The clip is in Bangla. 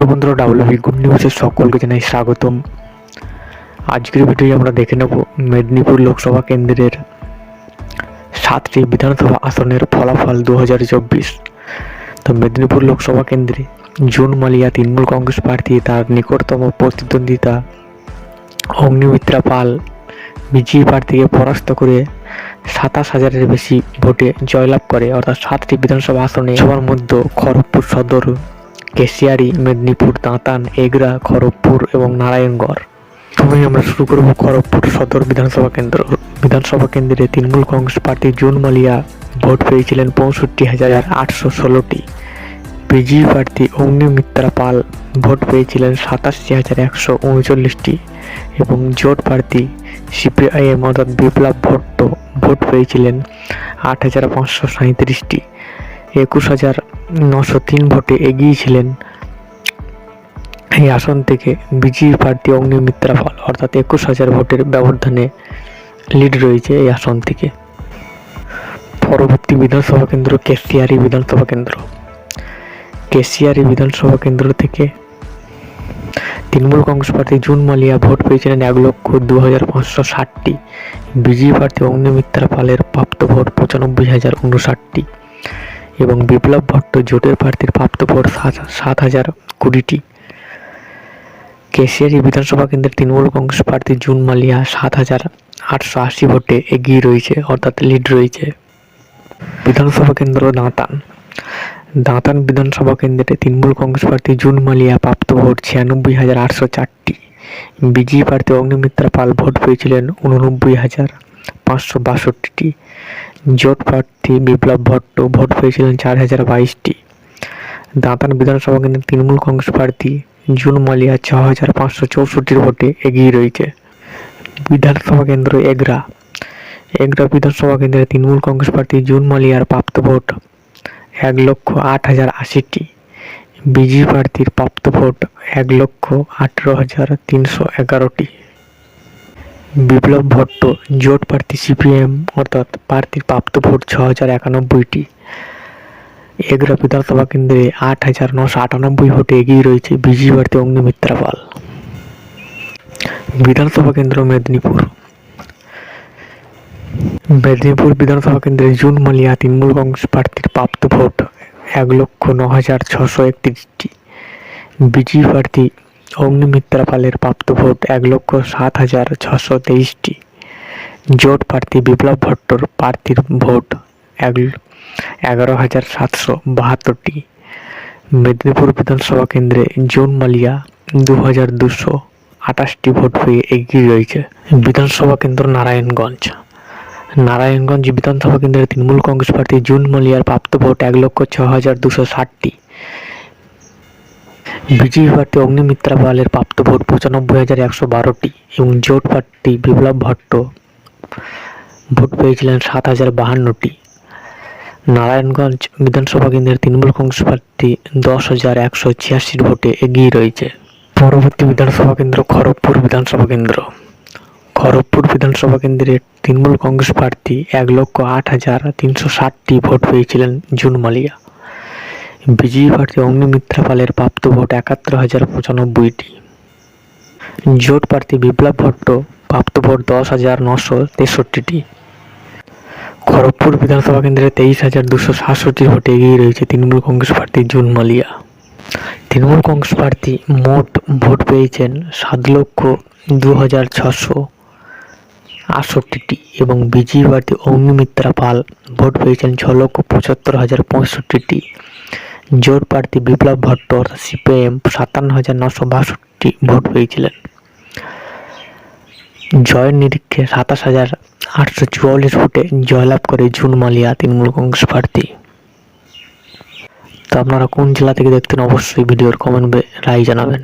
বন্ধুরা, ডাব্লিউবি গুড নিউজের সকলকে জানাই স্বাগতম। আজকের ভিডিওতে আমরা দেখে নেব মেদিনীপুর লোকসভা কেন্দ্রের 7টি বিধানসভা আসনের ফলাফল 2024। তো মেদিনীপুর লোকসভা কেন্দ্রে জুন মালিয়া তৃণমূল কংগ্রেস প্রার্থী তার নিকটতম প্রতিদ্বন্দ্বিতা অগ্নিমিত্রা পাল বিজেপি প্রার্থীকে পরাস্ত করে 27,000-এর বেশি ভোটে জয়লাভ করে। অর্থাৎ 7টি বিধানসভা আসনে সবার মধ্যে খড়গপুর সদর, কেশিয়ারি, মেদিনীপুর, দাঁতান, এগরা, খড়গপুর এবং নারায়ণগড়। প্রথমেই আমরা শুরু করব খড়গপুর সদর বিধানসভা কেন্দ্রে তৃণমূল কংগ্রেস প্রার্থী জুন মালিয়া ভোট পেয়েছিলেন 65,816টি। বিজেপি প্রার্থী অগ্নিমিত্রা পাল ভোট পেয়েছিলেন 87,139টি এবং জোট প্রার্থী সিপিআইএম অর্থাৎ বিপ্লব ভট্ট ভোট পেয়েছিলেন 8,537টি। 21,903 ভোটে এগিয়ে ছিলেন এই আসন থেকে বিজেপি প্রার্থী অগ্নিমিত্রা পাল, অর্থাৎ 21,000 ভোটের ব্যবধানে লিড রয়েছে এই আসন থেকে। পরবর্তী বিধানসভা কেন্দ্র কেশিয়ারি বিধানসভা কেন্দ্র থেকে তৃণমূল কংগ্রেস প্রার্থী জুন মালিয়া ভোট পেয়েছিলেন 1,02,560টি। বিজেপি প্রার্থী অগ্নিমিত্রা পালের প্রাপ্ত ভোট 95,059টি এবং বিপ্লব ভট্ট জোটের প্রার্থীর প্রাপ্ত ভোট 7,020টি। কেশিয়ারি বিধানসভা কেন্দ্রের তৃণমূল কংগ্রেস প্রার্থী জুন মালিয়া 7,880 ভোটে এগিয়ে রয়েছে, অর্থাৎ লিড রয়েছে। বিধানসভা কেন্দ্র দাঁতান বিধানসভা কেন্দ্রে তৃণমূল কংগ্রেস প্রার্থী জুন মালিয়া প্রাপ্ত ভোট 96,804টি। বিজেপি প্রার্থী অগ্নিমিত্রা পাল ভোট পেয়েছিলেন 89,562টি। জোট প্রার্থী বিপ্লব ভট্ট ভোট পেয়েছিলেন 4,022টি। দাঁতান বিধানসভা কেন্দ্রে তৃণমূল কংগ্রেস প্রার্থী জুন মালিয়া 6,564 ভোটে এগিয়ে রয়েছে। বিধানসভা কেন্দ্র এগরা বিধানসভা কেন্দ্রে তৃণমূল কংগ্রেস প্রার্থী জুন মালিয়ার প্রাপ্ত ভোট 1,08,080টি। বিজেপি প্রার্থীর প্রাপ্ত ভোট 1,18,311টি। বিপ্লব ভট্ট জোট প্রার্থী সিপিএম অর্থাৎ প্রার্থীর প্রাপ্ত ভোট 6,091টি। এগরা বিধানসভা কেন্দ্রে 8,998 ভোটে এগিয়ে রয়েছে বিজেপি প্রার্থী অগ্নিমিত্রা পাল। বিধানসভা কেন্দ্র মেদিনীপুর বিধানসভা কেন্দ্রে জুন মালিয়া তৃণমূল কংগ্রেস প্রার্থীর প্রাপ্ত ভোট 1,09,631টি। বিজেপি প্রার্থী অগ্নিমিত্রা পালের প্রাপ্ত ভোট 1,07,623টি। জোট প্রার্থী বিপ্লব ভট্টর প্রার্থীর ভোট 11,772টি। মেদিনীপুর বিধানসভা কেন্দ্রে জুন মালিয়া 2,228টি ভোট পেয়ে এগিয়ে রয়েছে। বিধানসভা কেন্দ্র নারায়ণগঞ্জ বিধানসভা কেন্দ্রে তৃণমূল কংগ্রেস প্রার্থী জুন মালিয়ার প্রাপ্ত ভোট 1,06,260টি। বিজেপি প্রার্থী অগ্নিমিত্রা পালের প্রাপ্ত ভোট 95,112টি এবং জোট প্রার্থী বিপ্লব ভট্ট ভোট পেয়েছিলেন 7,052টি। নারায়ণগঞ্জ বিধানসভা কেন্দ্রের তৃণমূল কংগ্রেস প্রার্থী 10,186 ভোটে এগিয়ে রয়েছে। পরবর্তী বিধানসভা কেন্দ্র খড়গপুর বিধানসভা কেন্দ্রের তৃণমূল কংগ্রেস প্রার্থী 1,08,360টি ভোট পেয়েছিলেন জুন মালিয়া। বিজেপি প্রার্থী অগ্নিমিত্রা পালের প্রাপ্ত ভোট 71,095টি। জোট প্রার্থী বিপ্লব ভট্ট প্রাপ্ত ভোট 10,963টি। খড়গপুর বিধানসভা কেন্দ্রে 23,267 ভোটে এগিয়ে রয়েছে তৃণমূল কংগ্রেস প্রার্থী জুন মালিয়া। তৃণমূল কংগ্রেস প্রার্থী মোট ভোট পেয়েছেন 7,02,668টি এবং বিজেপি প্রার্থী অগ্নিমিত্রা পাল ভোট পেয়েছেন 6,75,065টি। জোট প্রার্থী বিপ্লব ভট্ট অর্থাৎ সিপিএম 57,962টি ভোট পেয়েছিলেন। জয়ের নিরীক্ষে 27,844 ভোটে জয়লাভ করে জুন মালিয়া তৃণমূল কংগ্রেস প্রার্থী। তো আপনারা কোন জেলা থেকে দেখতেন অবশ্যই ভিডিওর কমেন্টে রায় জানাবেন।